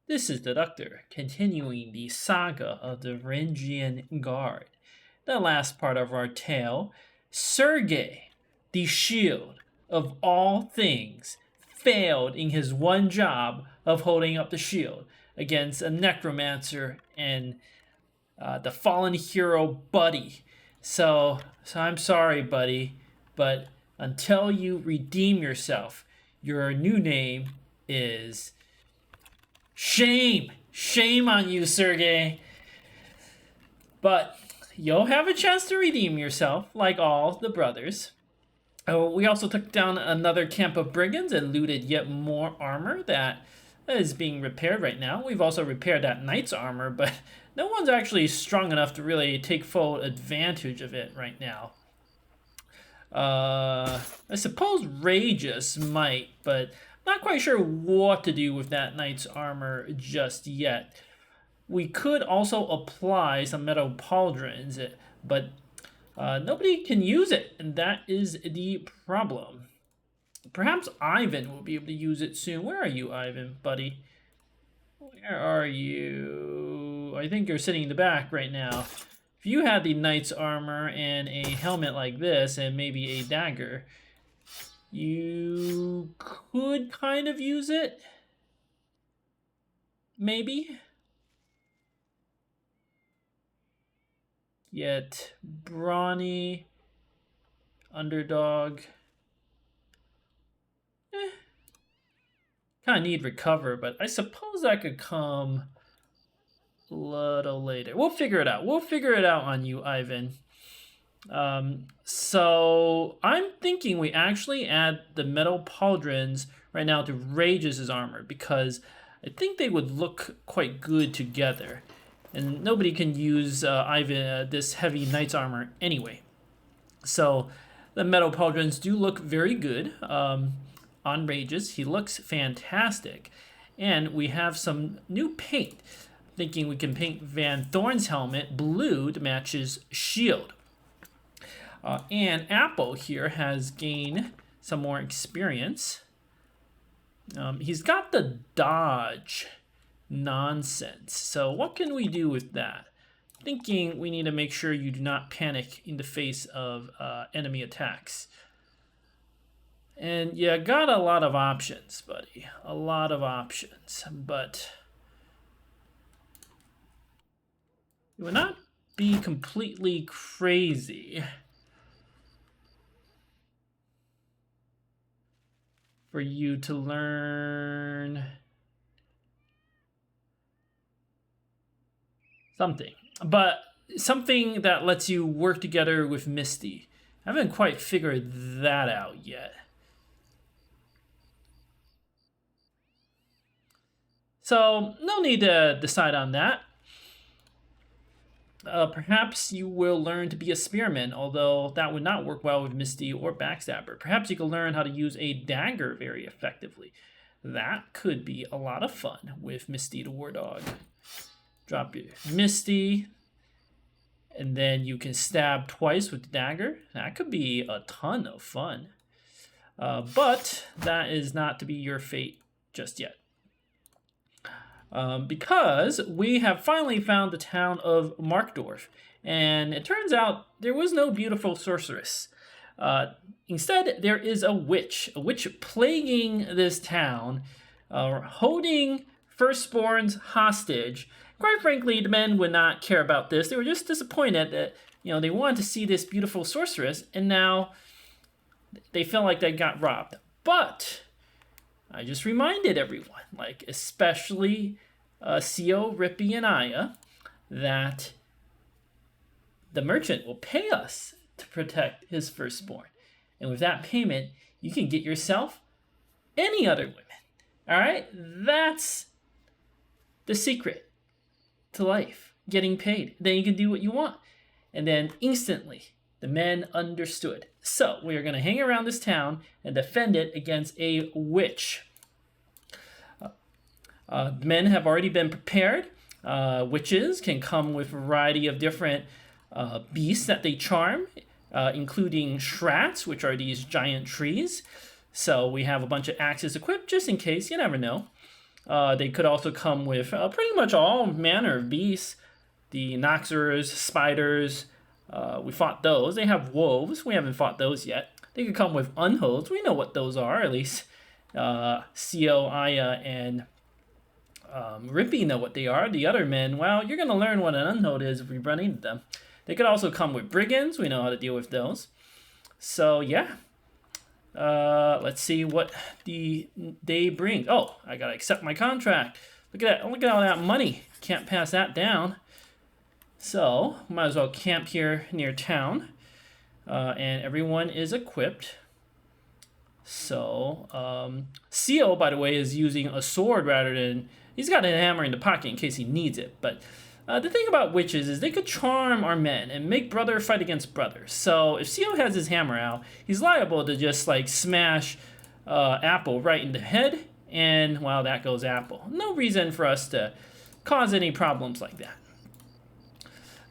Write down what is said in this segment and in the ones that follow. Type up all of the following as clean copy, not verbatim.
This is the Doctor, continuing the saga of the Varangian Guard. The last part of our tale, Sergei, the shield of all things, failed in his one job of holding up the shield against a necromancer and the fallen hero Buddy. So I'm sorry, Buddy, but until you redeem yourself, your new name is Shame! Shame on you, Sergei! But you'll have a chance to redeem yourself, like all the brothers. Oh, we also took down another camp of brigands and looted yet more armor that is being repaired right now. We've also repaired that knight's armor, but no one's actually strong enough to really take full advantage of it right now. I suppose Ragus might, but not quite sure what to do with that knight's armor just yet. We could also apply some metal pauldrons, but nobody can use it, and that is the problem. Perhaps Ivan will be able to use it soon. Where are you, Ivan, buddy? Where are you? I think you're sitting in the back right now. If you had the knight's armor and a helmet like this and maybe a dagger, you could kind of use it. Maybe. Yet brawny, underdog. Kind of need recover, but I suppose that could come a little later. We'll figure it out. We'll figure it out on you, Ivan. So I'm thinking we actually add the metal pauldrons right now to Ragus' armor, because I think they would look quite good together. And nobody can use Ivan this heavy knight's armor anyway. So the metal pauldrons do look very good on Ragus. He looks fantastic. And we have some new paint. Thinking we can paint Van Thorn's helmet blue to match his shield. And Apple here has gained some more experience. He's got the dodge nonsense. So what can we do with that? Thinking we need to make sure you do not panic in the face of enemy attacks. And you got a lot of options, buddy. A lot of options. But it would not be completely crazy for you to learn something. But something that lets you work together with Misty. I haven't quite figured that out yet. So, no need to decide on that. Perhaps you will learn to be a spearman, although that would not work well with Misty or Backstabber. Perhaps you can learn how to use a dagger very effectively. That could be a lot of fun with Misty the War Dog. Drop your Misty, and then you can stab twice with the dagger. That could be a ton of fun. But that is not to be your fate just yet. Because we have finally found the town of Markdorf, and it turns out there was no beautiful sorceress. Instead, there is a witch plaguing this town, holding firstborns hostage. Quite frankly, the men would not care about this. They were just disappointed that, they wanted to see this beautiful sorceress, and now they feel like they got robbed. But I just reminded everyone, especially Co, Rippy, and Aya, that the merchant will pay us to protect his firstborn. And with that payment, you can get yourself any other women. All right? That's the secret to life, getting paid. Then you can do what you want. And then instantly, the men understood. So we are going to hang around this town and defend it against a witch. The men have already been prepared. Witches can come with a variety of different beasts that they charm, including shrats, which are these giant trees. So we have a bunch of axes equipped just in case. You never know. They could also come with pretty much all manner of beasts. The Noxers, spiders, we fought those. They have wolves. We haven't fought those yet. They could come with unholds. We know what those are, at least. Co, Aya, and Rippy know what they are. The other men, well, you're going to learn what an unhold is if we run into them. They could also come with brigands. We know how to deal with those. So, yeah. Let's see what the day brings. Oh, I got to accept my contract. Look at that. Look at all that money. Can't pass that down. So, might as well camp here near town. And everyone is equipped. So, Co, by the way, is using a sword rather than... He's got a hammer in the pocket in case he needs it. But the thing about witches is they could charm our men and make brother fight against brother. So, if Co has his hammer out, he's liable to just, like, smash Apple right in the head. And, well, that goes Apple. No reason for us to cause any problems like that.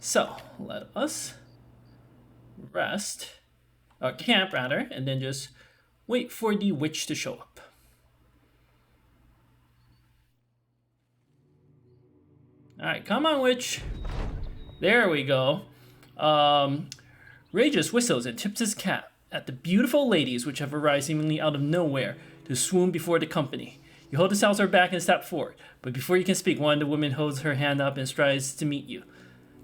So, let us camp rather, and then just wait for the witch to show up. Alright, come on, witch. There we go. Rageous whistles and tips his cap at the beautiful ladies which have arrived seemingly out of nowhere to swoon before the company. You hold the Salsor back and step forward, but before you can speak, one of the women holds her hand up and strives to meet you.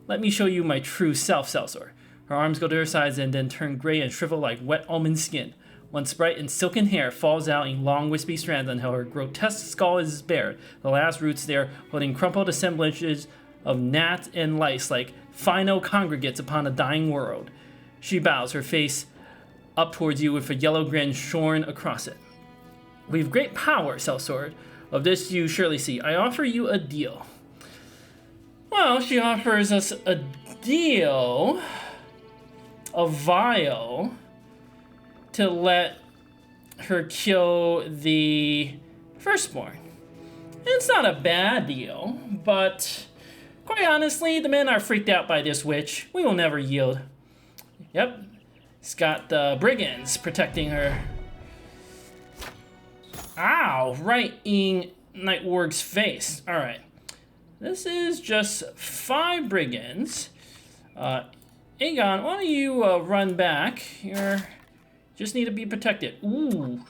Let me show you my true self, Salsor. Her arms go to her sides and then turn gray and shrivel like wet almond skin. Once bright and silken hair falls out in long wispy strands until her grotesque skull is bare, the last roots there holding crumpled assemblages of gnats and lice like final congregates upon a dying world. She bows, her face up towards you with a yellow grin shorn across it. We've great power, Salsor. Of this you surely see. I offer you a deal. Well, she offers us a deal, a vial, to let her kill the firstborn. It's not a bad deal, but quite honestly, the men are freaked out by this witch. We will never yield. Yep, it's got the brigands protecting her. Ow, right in Nightwarg's face. All right. This is just 5 brigands. Aegon, why don't you run back? You just need to be protected. Ooh.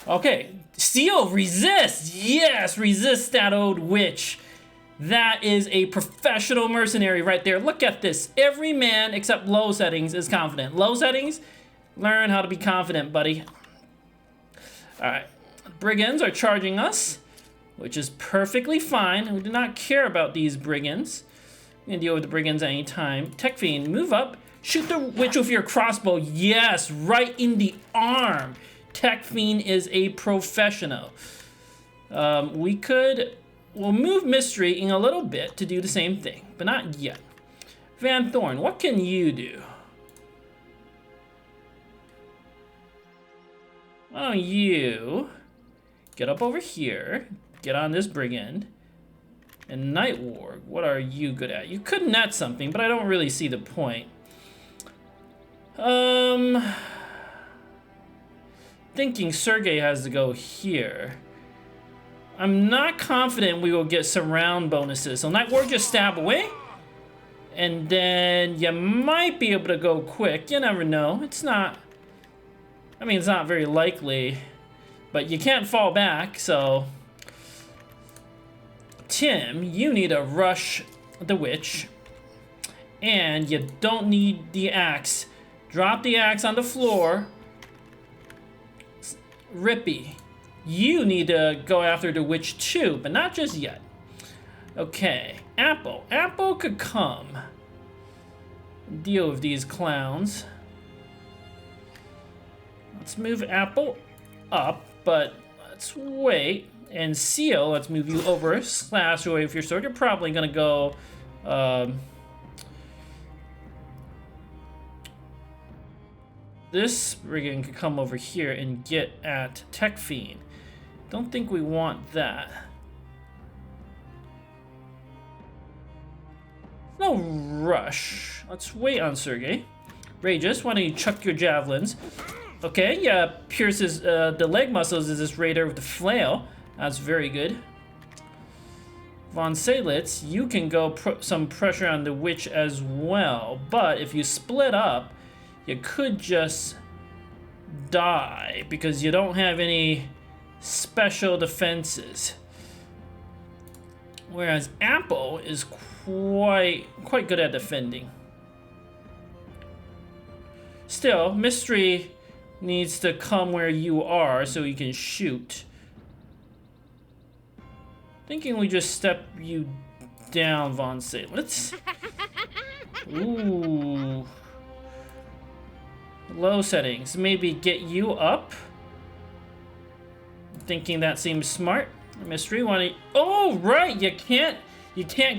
Okay, Steel, resist! Yes, resist that old witch. That is a professional mercenary right there. Look at this. Every man except low settings is confident. Low settings, learn how to be confident, buddy. All right, brigands are charging us, which is perfectly fine. We do not care about these brigands. We can deal with the brigands any time. Tech Fiend, move up. Shoot the witch with your crossbow. Yes, right in the arm. Tech Fiend is a professional. We'll move Mystery in a little bit to do the same thing, but not yet. Van Thorn, what can you do? Why don't you get up over here, get on this brigand, and Nightwarg, what are you good at? You could net something, but I don't really see the point. Thinking Sergey has to go here. I'm not confident we will get surround bonuses. So Nightwarg, just stab away. And then you might be able to go quick. You never know. It's not... I mean, it's not very likely. But you can't fall back, so... Tim, you need to rush the witch. And you don't need the axe. Drop the axe on the floor. Rippy, you need to go after the witch too, but not just yet. Okay, Apple. Apple could come. Deal with these clowns. Let's move Apple up, but let's wait. And Seal, let's move you over. Slash away with your sword. You're probably gonna go... This brigand could come over here and get at Tech Fiend. Don't think we want that. No rush. Let's wait on Sergey. Rageous, why don't you chuck your javelins? Okay, yeah, pierces the leg muscles of this raider with the flail. That's very good. Von Salitz, you can go some pressure on the witch as well, but if you split up, you could just die because you don't have any special defenses. Whereas Apple is quite good at defending. Still, Mystery needs to come where you are so he can shoot. Thinking we just step you down, Von Salitz. Ooh. Low settings. Maybe get you up. Thinking that seems smart. Mystery, wanna... Oh, right! You can't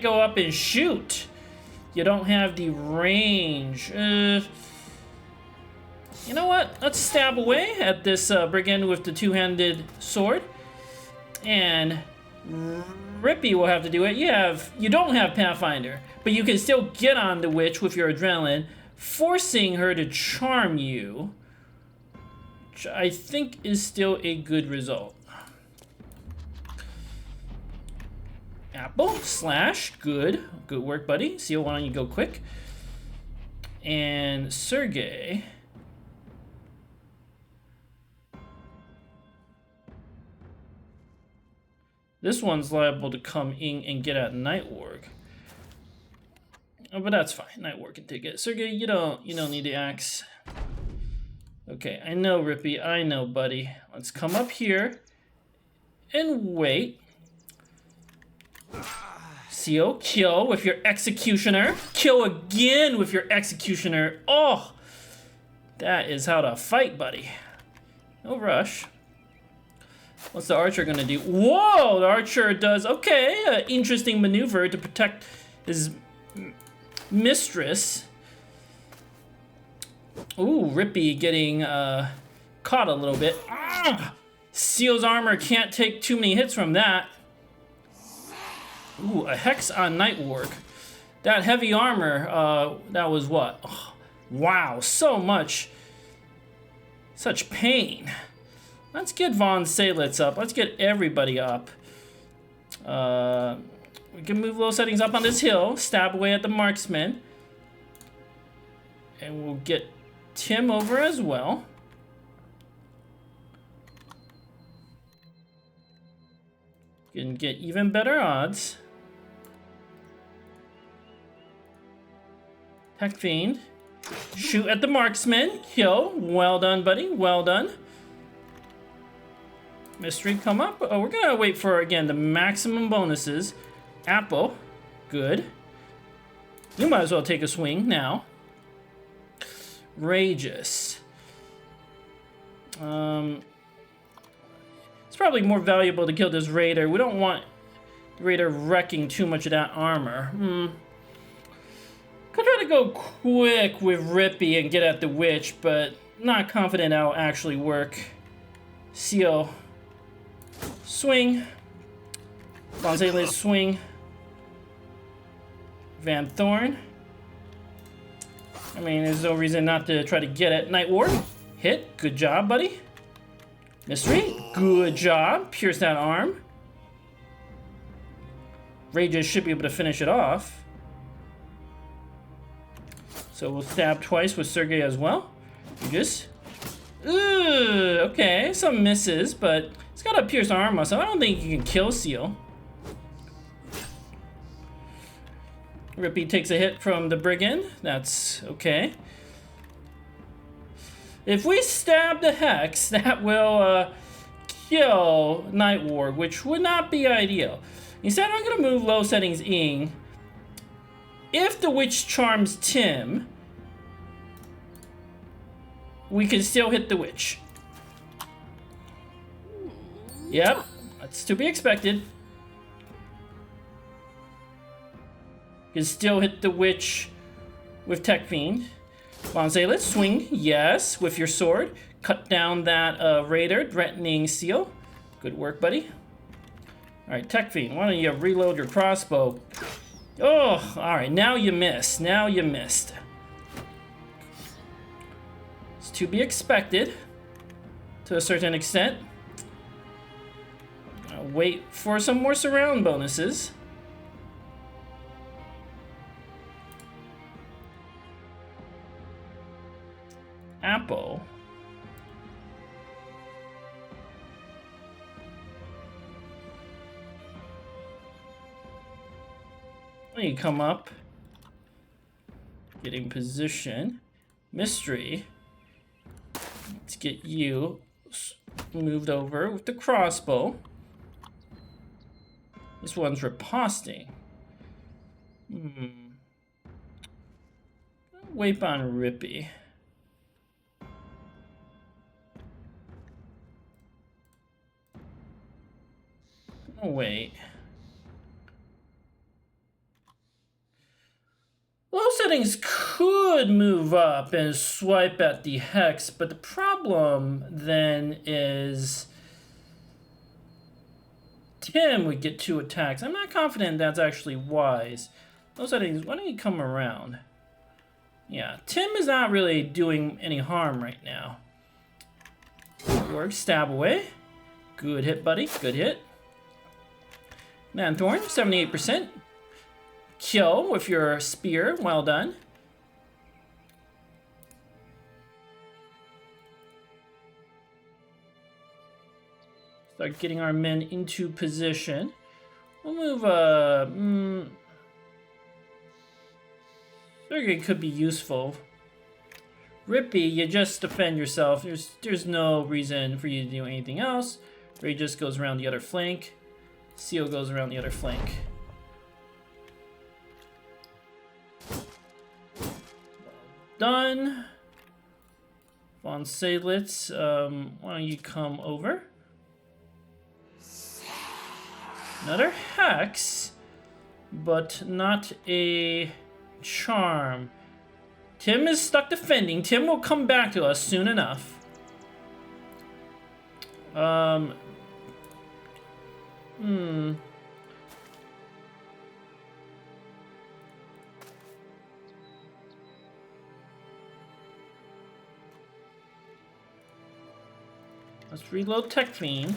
go up and shoot. You don't have the range. You know what? Let's stab away at this brigand with the two-handed sword. And Rippy will have to do it. You don't have Pathfinder, but you can still get on the witch with your adrenaline, forcing her to charm you, which I think is still a good result. Apple, slash, good work, buddy. Seal, why don't you go quick? And Sergey. This one's liable to come in and get at Nightwarg. Oh, but that's fine. Nightwarg can take it. Sergey, you don't need the axe. Okay, I know, Rippy. I know, buddy. Let's come up here and wait. Seal, kill with your executioner. Kill again with your executioner. Oh, that is how to fight, buddy. No rush. What's the archer gonna do? Whoa, the archer does, okay, an interesting maneuver to protect his mistress. Ooh, Rippy getting caught a little bit. Ah! Seal's armor can't take too many hits from that. Ooh, a Hex on Nightwarg. That heavy armor, that was what? Oh, wow, so much. Such pain. Let's get Von Salitz up. Let's get everybody up. We can move low settings up on this hill. Stab away at the marksman. And we'll get Tim over as well. Can get even better odds. Tech Fiend. Shoot at the marksman. Kill. Well done, buddy. Well done. Mystery, come up. Oh, we're gonna wait for, again, the maximum bonuses. Apple. Good. You might as well take a swing now. Rageous. It's probably more valuable to kill this raider. We don't want the raider wrecking too much of that armor. Could try to go quick with Rippy and get at the witch, but not confident that'll actually work. Seal. Swing. Von Salitz, swing. Van Thorn. I mean, there's no reason not to try to get it. Nightwarg. Hit. Good job, buddy. Mystery. Good job. Pierce that arm. Rages should be able to finish it off. So we'll stab twice with Sergey as well. Just. Okay, some misses, but it's got a pierced armor, so I don't think you can kill Seal. Rippy takes a hit from the brigand. That's okay. If we stab the Hex, that will kill Nightwarg, which would not be ideal. Instead, I'm going to move low settings in. If the witch charms Tim, we can still hit the witch. Yep, that's to be expected. You can still hit the witch with Tech Fiend. Von Salitz, swing, yes, with your sword. Cut down that raider, threatening Seal. Good work, buddy. Alright, Tech Fiend, why don't you reload your crossbow? Oh, alright, now you missed. Now you missed. It's to be expected, to a certain extent. Wait for some more surround bonuses. Apple. You come up. Getting position. Mystery. Let's get you moved over with the crossbow. This one's riposting. Wait on Rippy. Oh, wait. Low settings could move up and swipe at the Hexe, but the problem then is Tim would get 2 attacks. I'm not confident that's actually wise. Low settings, why don't you come around? Yeah, Tim is not really doing any harm right now. Work, stab away. Good hit, buddy. Good hit. Manthorn, 78%. Kill with your spear. Well done. Start getting our men into position. We'll move, Sergey could be useful. Rippy, you just defend yourself. There's no reason for you to do anything else. Ray just goes around the other flank. Seal goes around the other flank. Well done. Von Salitz, why don't you come over? Another Hex, but not a charm. Tim is stuck defending. Tim will come back to us soon enough. Let's reload Tech Fiend.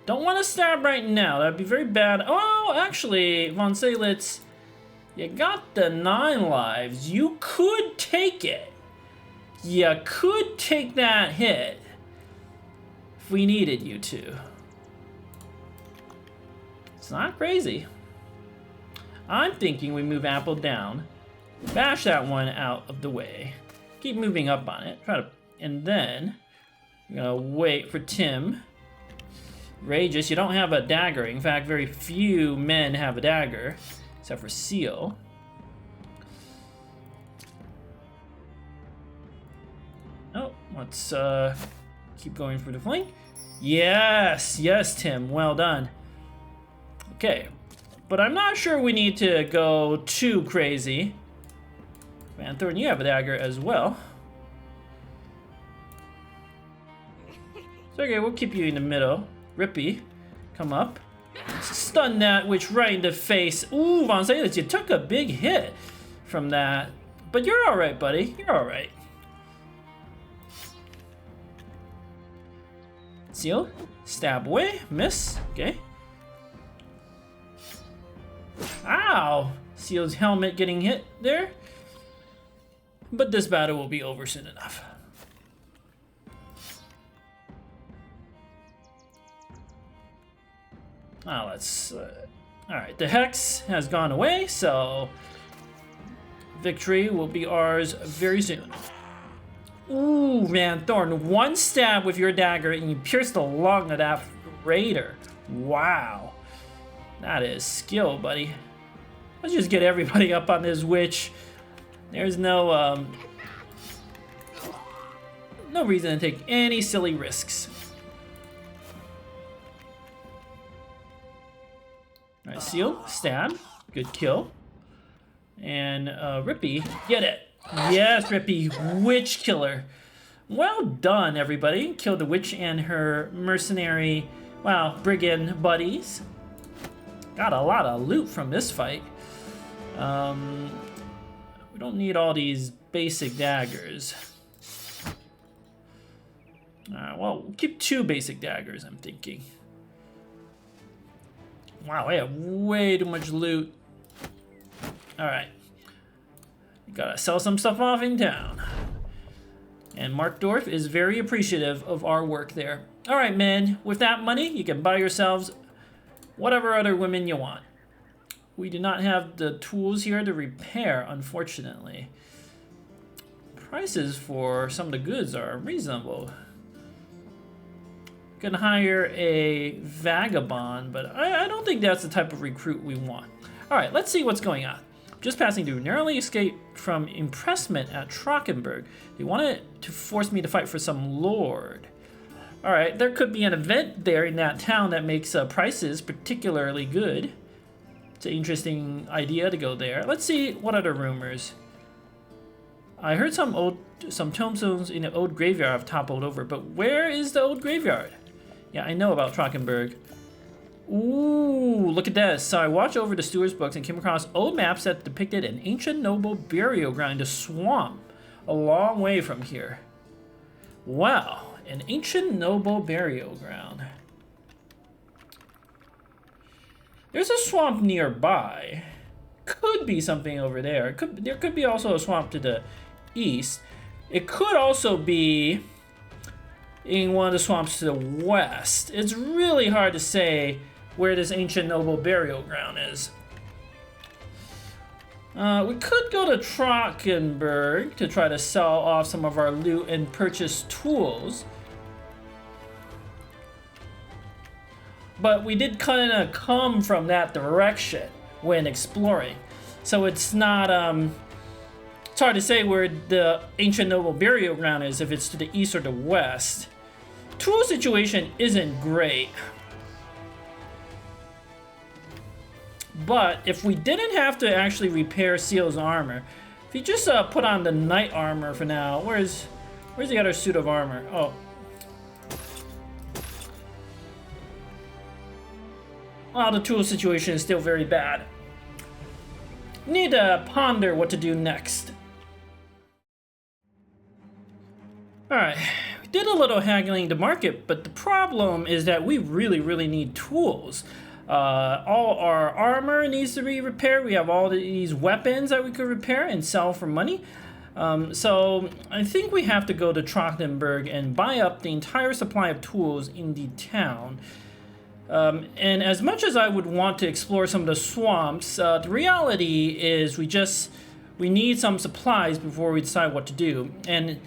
Don't want to stab right now. That'd be very bad. Oh, actually, Von Salitz, you got the 9 lives. You could take it. You could take that hit if we needed you to. It's not crazy. I'm thinking we move Apple down, bash that one out of the way, keep moving up on it, and then we're gonna wait for Tim. Rageous, you don't have a dagger. In fact, very few men have a dagger, except for Seal. Oh, let's keep going for the flank. Yes, yes, Tim, well done. Okay, but I'm not sure we need to go too crazy. Manthorn, you have a dagger as well. So okay, we'll keep you in the middle. Rippy, come up. Stun that witch right in the face. Ooh, Von Salitz, you took a big hit from that. But you're alright, buddy. You're alright. Seal, stab away, miss. Okay. Ow! Seal's helmet getting hit there. But this battle will be over soon enough. Now let's... Alright, the Hex has gone away, so... victory will be ours very soon. Ooh, Manthorn, 1 stab with your dagger and you pierce the lung of that raider. Wow. That is skill, buddy. Let's just get everybody up on this witch. There's no, no reason to take any silly risks. Alright, Seal, stab. Good kill. And, Rippy, get it. Yes, Rippy, witch killer. Well done, everybody. Killed the witch and her mercenary, well, brigand buddies. Got a lot of loot from this fight. We don't need all these basic daggers. Well, we'll keep 2 basic daggers, I'm thinking. Wow, I have way too much loot. Alright. Gotta sell some stuff off in town. And Markdorf is very appreciative of our work there. Alright, men, with that money, you can buy yourselves whatever other women you want. We do not have the tools here to repair, unfortunately. Prices for some of the goods are reasonable. Can hire a vagabond, but I don't think that's the type of recruit we want. Alright, let's see what's going on. Just passing through, narrowly escaped from impressment at Trockenberg. They wanted to force me to fight for some lord. Alright, there could be an event there in that town that makes prices particularly good. It's an interesting idea to go there. Let's see what other rumors. I heard some tombstones in the old graveyard have toppled over, but where is the old graveyard? Yeah, I know about Trockenberg. Ooh, look at this. So I watched over the steward's books and came across old maps that depicted an ancient noble burial ground in the swamp a long way from here. Wow, an ancient noble burial ground. There's a swamp nearby. Could be something over there. There could be also a swamp to the east. It could also be in one of the swamps to the west. It's really hard to say where this ancient noble burial ground is. We could go to Trockenberg to try to sell off some of our loot and purchase tools. But we did kind of come from that direction when exploring. So it's not, it's hard to say where the ancient noble burial ground is, if it's to the east or the west. Tool situation isn't great. But if we didn't have to actually repair Seal's armor, if you just put on the knight armor for now, where's the other suit of armor? Oh. Well, the tool situation is still very bad. Need to ponder what to do next. Alright, we did a little haggling to market, but the problem is that we really need tools. All our armor needs to be repaired. We have all these weapons that we could repair and sell for money. So I think we have to go to Trockenberg and buy up the entire supply of tools in the town. And as much as I would want to explore some of the swamps, the reality is we need some supplies before we decide what to do. And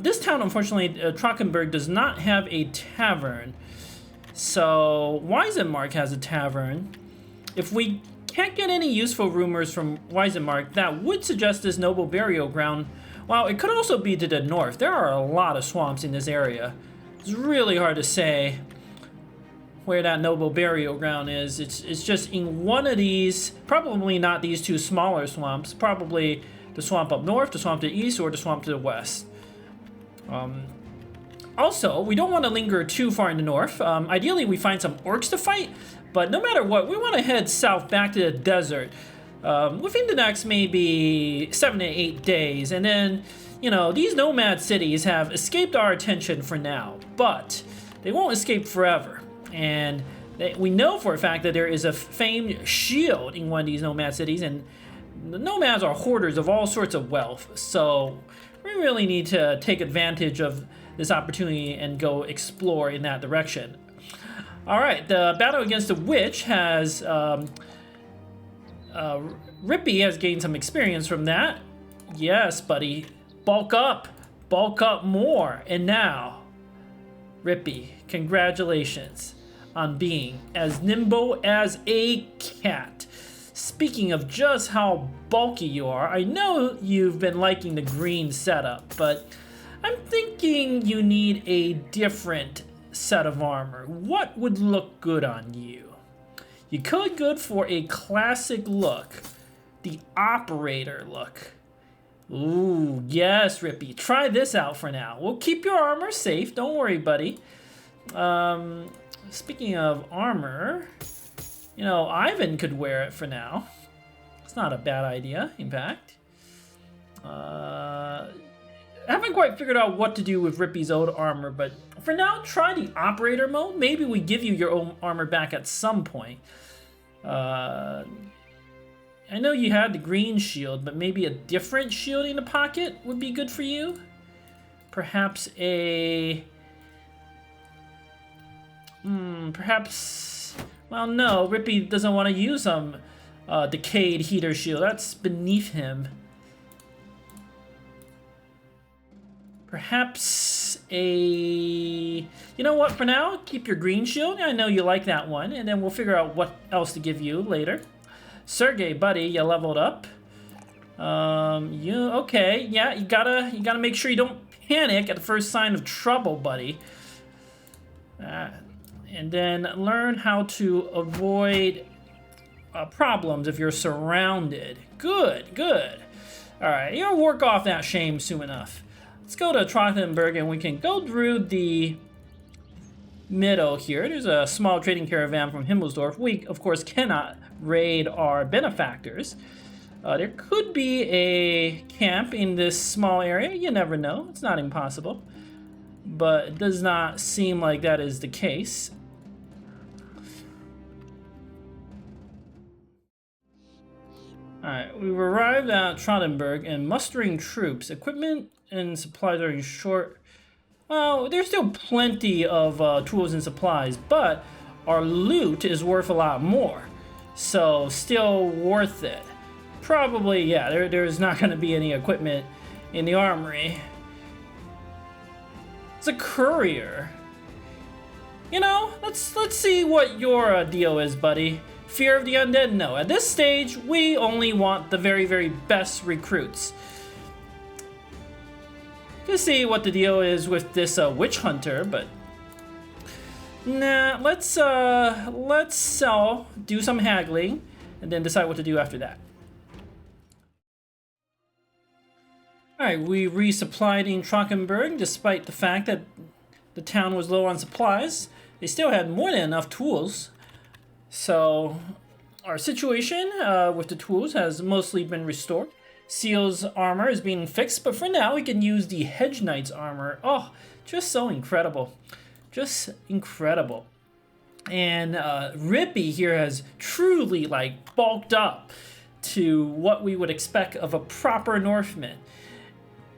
this town, unfortunately, Trockenberg does not have a tavern. So Weisenmark has a tavern. If we can't get any useful rumors from Weisenmark, that would suggest this noble burial ground. Well, it could also be to the north. There are a lot of swamps in this area. It's really hard to say where that noble burial ground is. It's just in one of these, probably not these two smaller swamps, probably the swamp up north, the swamp to the east, or the swamp to the west. Also, we don't want to linger too far in the north. Ideally, we find some orcs to fight, but no matter what, we want to head south back to the desert within the next maybe 7 to 8 days. And then, you know, these nomad cities have escaped our attention for now, but they won't escape forever. And we know for a fact that there is a famed shield in one of these nomad cities, and the nomads are hoarders of all sorts of wealth. So we really need to take advantage of this opportunity and go explore in that direction. All right, the battle against the witch has Rippy has gained some experience from that. Yes, buddy, bulk up more. And now, Rippy, congratulations on being as nimble as a cat. Speaking of just how bulky you are, I know you've been liking the green setup, but I'm thinking you need a different set of armor. What would look good on you? You could go for a classic look, the operator look. Ooh, yes, Rippy. Try this out for now. We'll keep your armor safe. Don't worry, buddy. Speaking of armor, you know, Ivan could wear it for now. It's not a bad idea, in fact. haven't quite figured out what to do with Rippy's old armor, but for now, try the operator mode. Maybe we give you your own armor back at some point. I know you had the green shield, but maybe a different shield in the pocket would be good for you. Perhaps a... perhaps... Well, no, Rippy doesn't want to use decayed heater shield. That's beneath him. Perhaps a... You know what, for now, keep your green shield. I know you like that one, and then we'll figure out what else to give you later. Sergey, buddy, you leveled up. Okay, yeah, you gotta make sure you don't panic at the first sign of trouble, buddy. And then learn how to avoid problems if you're surrounded. Good, good. All right, you'll work off that shame soon enough. Let's go to Trothenberg and we can go through the middle here. There's a small trading caravan from Himmelsdorf. We, of course, cannot raid our benefactors. There could be a camp in this small area. You never know. It's not impossible. But it does not seem like that is the case. Alright, we've arrived at Trothenberg and mustering troops. Equipment and supplies are in short. Well, there's still plenty of tools and supplies, but our loot is worth a lot more. So, still worth it. Probably, yeah, there's not going to be any equipment in the armory. It's a courier. You know, let's see what your deal is, buddy. Fear of the undead? No. At this stage, we only want the very, very best recruits. To see what the deal is with this witch hunter, but nah. Let's sell, do some haggling, and then decide what to do after that. All right, we resupplied in Trothenberg, despite the fact that the town was low on supplies. They still had more than enough tools. So our situation with the tools has mostly been restored. Seal's armor is being fixed, but for now we can use the Hedge Knight's armor. Oh, just so incredible. Just incredible. And Rippy here has truly like bulked up to what we would expect of a proper Northman.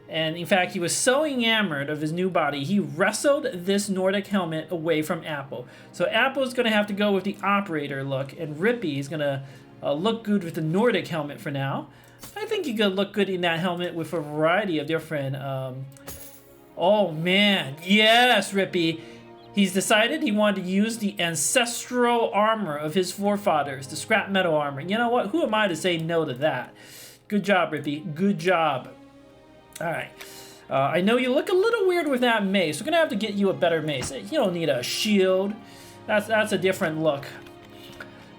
And in fact, he was so enamored of his new body, he wrestled this Nordic helmet away from Apple. So Apple's going to have to go with the operator look, and Rippy is going to look good with the Nordic helmet for now. I think he could look good in that helmet with a variety of different... Oh man, yes, Rippy. He's decided he wanted to use the ancestral armor of his forefathers, the scrap metal armor. You know what? Who am I to say no to that? Good job, Rippy. Good job. Alright, I know you look a little weird with that mace. We're going to have to get you a better mace. You don't need a shield. That's a different look.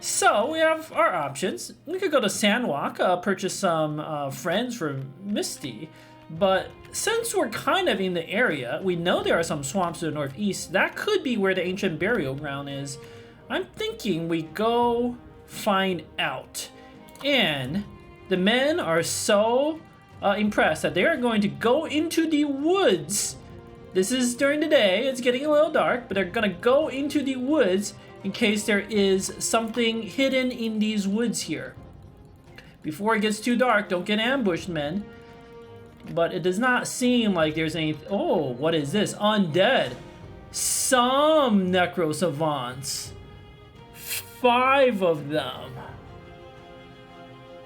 So, we have our options. We could go to Sandwalk, purchase some friends for Misty. But since we're kind of in the area, we know there are some swamps to the northeast. That could be where the ancient burial ground is. I'm thinking we go find out. And the men are so... impressed that they are going to go into the woods. This is during the day, it's getting a little dark, but they're gonna go into the woods in case there is something hidden in these woods here. Before it gets too dark, don't get ambushed, men. But it does not seem like there's any... Oh, what is this? Undead. Some Necrosavants. 5 of them.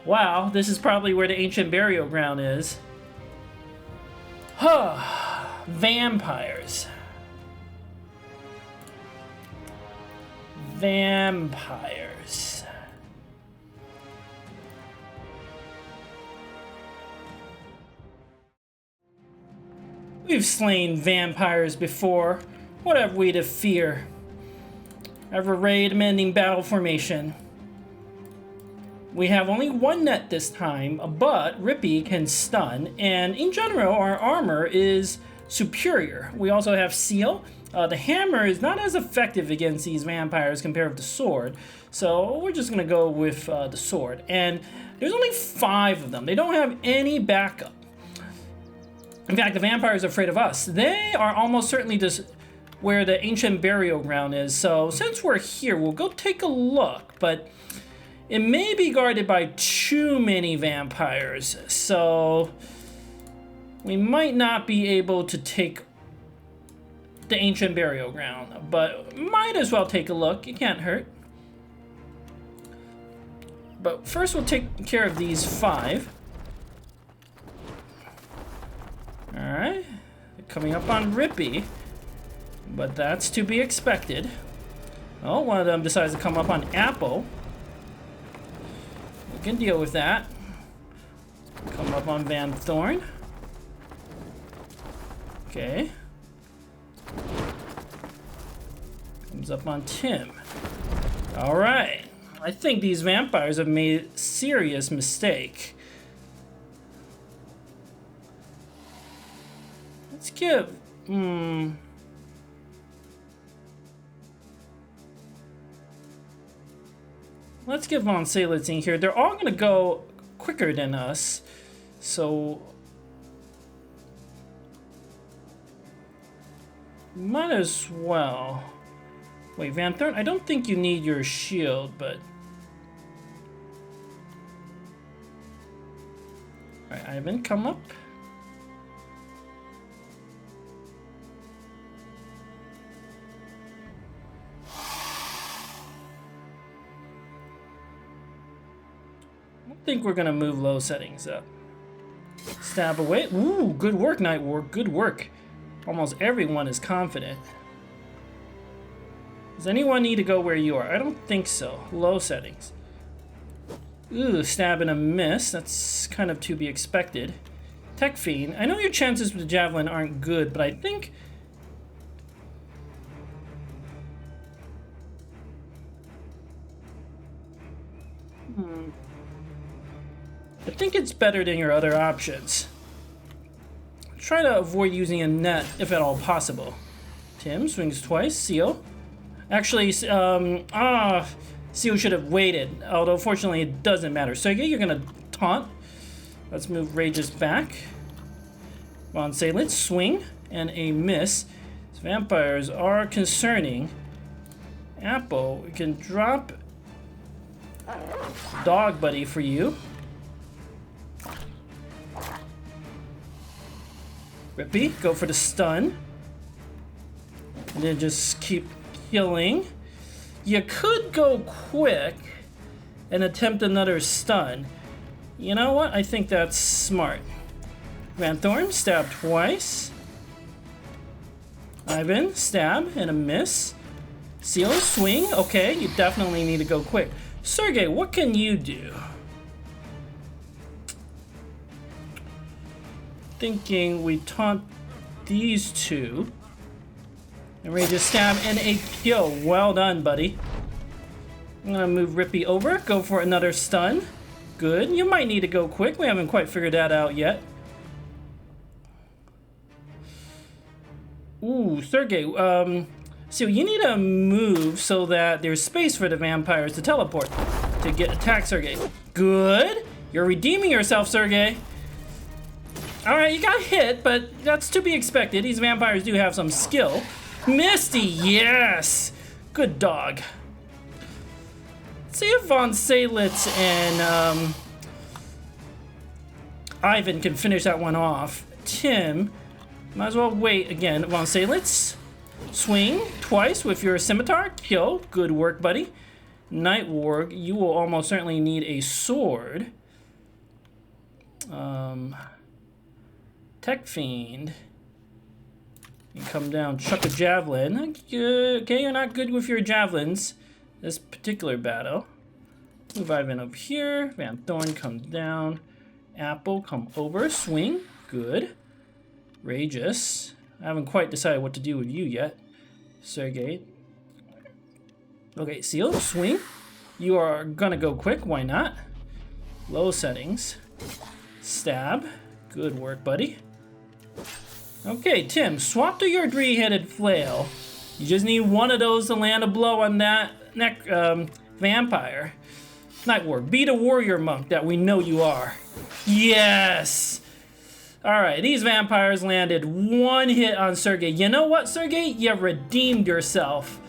Wow, this is probably where the ancient burial ground is. Huh. Vampires. Vampires. We've slain vampires before. What have we to fear? Ever raid mending battle formation. We have only one net this time, but Rippy can stun, and in general, our armor is superior. We also have Seal. The hammer is not as effective against these vampires compared with the sword, so we're just gonna go with the sword. And there's only 5 of them. They don't have any backup. In fact, the vampires are afraid of us. They are almost certainly just where the ancient burial ground is. So since we're here, we'll go take a look. But it may be guarded by too many vampires. So we might not be able to take the ancient burial ground. But might as well take a look. It can't hurt. But first we'll take care of these 5. Alright. Coming up on Rippy. But that's to be expected. Oh, one of them decides to come up on Apple. We can deal with that. Come up on Van Thorn. Okay. Comes up on Tim. Alright. I think these vampires have made a serious mistake. Let's give... Let's give Von Salitz in here. They're all going to go quicker than us. So... might as well... Wait, Van Thorn, I don't think you need your shield, but... Alright, Ivan, come up. I think we're gonna move low settings up. Stab away. Ooh, good work, Night Ward. Good work. Almost everyone is confident. Does anyone need to go where you are? I don't think so. Low settings. Ooh, stab and a miss. That's kind of to be expected. Tech Fiend. I know your chances with the Javelin aren't good, but I think... I think it's better than your other options. Try to avoid using a net if at all possible. Tim swings twice. Seal. Actually, Seal should have waited. Although, fortunately, it doesn't matter. Sergey, you're gonna taunt. Let's move Rages back. Von Salitz, swing and a miss. These vampires are concerning. Apple, we can drop Dog Buddy for you. Rippy, go for the stun. And then just keep killing. You could go quick and attempt another stun. You know what? I think that's smart. Van Thorn, stab twice. Ivan, stab and a miss. Seal, swing. Okay, you definitely need to go quick. Sergey, what can you do? Thinking we taunt these two. And we just stab and a kill. Well done, buddy. I'm gonna move Rippy over. Go for another stun. Good. You might need to go quick. We haven't quite figured that out yet. Ooh, Sergey. So you need to move so that there's space for the vampires to teleport to get attack, Sergey. Good. You're redeeming yourself, Sergey. Alright, you got hit, but that's to be expected. These vampires do have some skill. Misty, yes! Good dog. Let's see if Von Salitz and Ivan can finish that one off. Tim, might as well wait again. Von Salitz, swing twice with your scimitar. Kill. Good work, buddy. Night Warg, you will almost certainly need a sword. Tech Fiend. You come down, chuck a javelin. Okay, you're not good with your javelins this particular battle. Move Ivan over here. Van Thorn comes down. Apple, come over. Swing. Good. Rageous. I haven't quite decided what to do with you yet. Sergey. Okay, Seal, swing. You are gonna go quick. Why not? Low settings. Stab. Good work, buddy. Okay, Tim, swap to your three-headed flail. You just need one of those to land a blow on that vampire. Night Ward, be the warrior monk that we know you are. Yes! Alright, these vampires landed one hit on Sergey. You know what, Sergey? You redeemed yourself.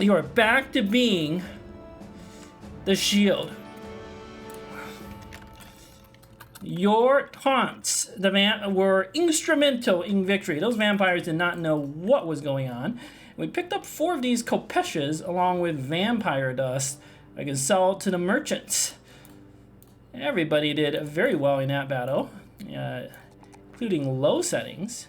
You are back to being the shield. Your taunts were instrumental in victory. Those vampires did not know what was going on. We picked up 4 of these kopeshes along with vampire dust. I can sell to the merchants. Everybody did very well in that battle, including low settings.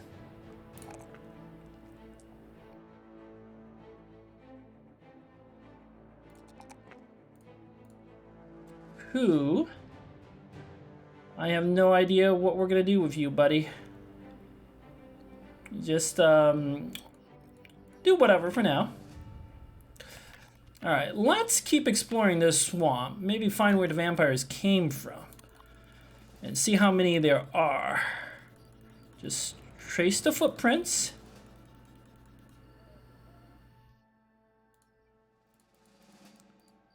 Who? I have no idea what we're gonna do with you, buddy. Just do whatever for now. Alright, let's keep exploring this swamp. Maybe find where the vampires came from. And see how many there are. Just trace the footprints.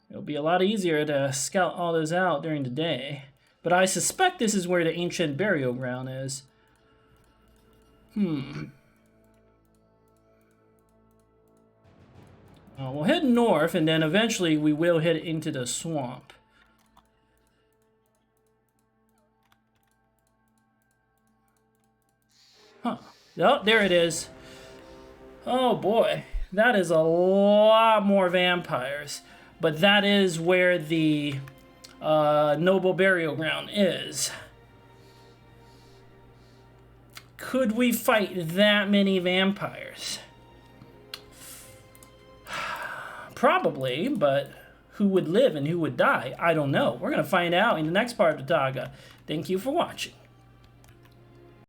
It'll be a lot easier to scout all those out during the day. But I suspect this is where the ancient burial ground is. We'll head north, and then eventually we will head into the swamp. Huh. Oh, there it is. Oh boy, that is a lot more vampires. But that is where the noble burial ground is. Could we fight that many vampires? Probably, but who would live and who would die? I don't know. We're going to find out in the next part of the saga. Thank you for watching.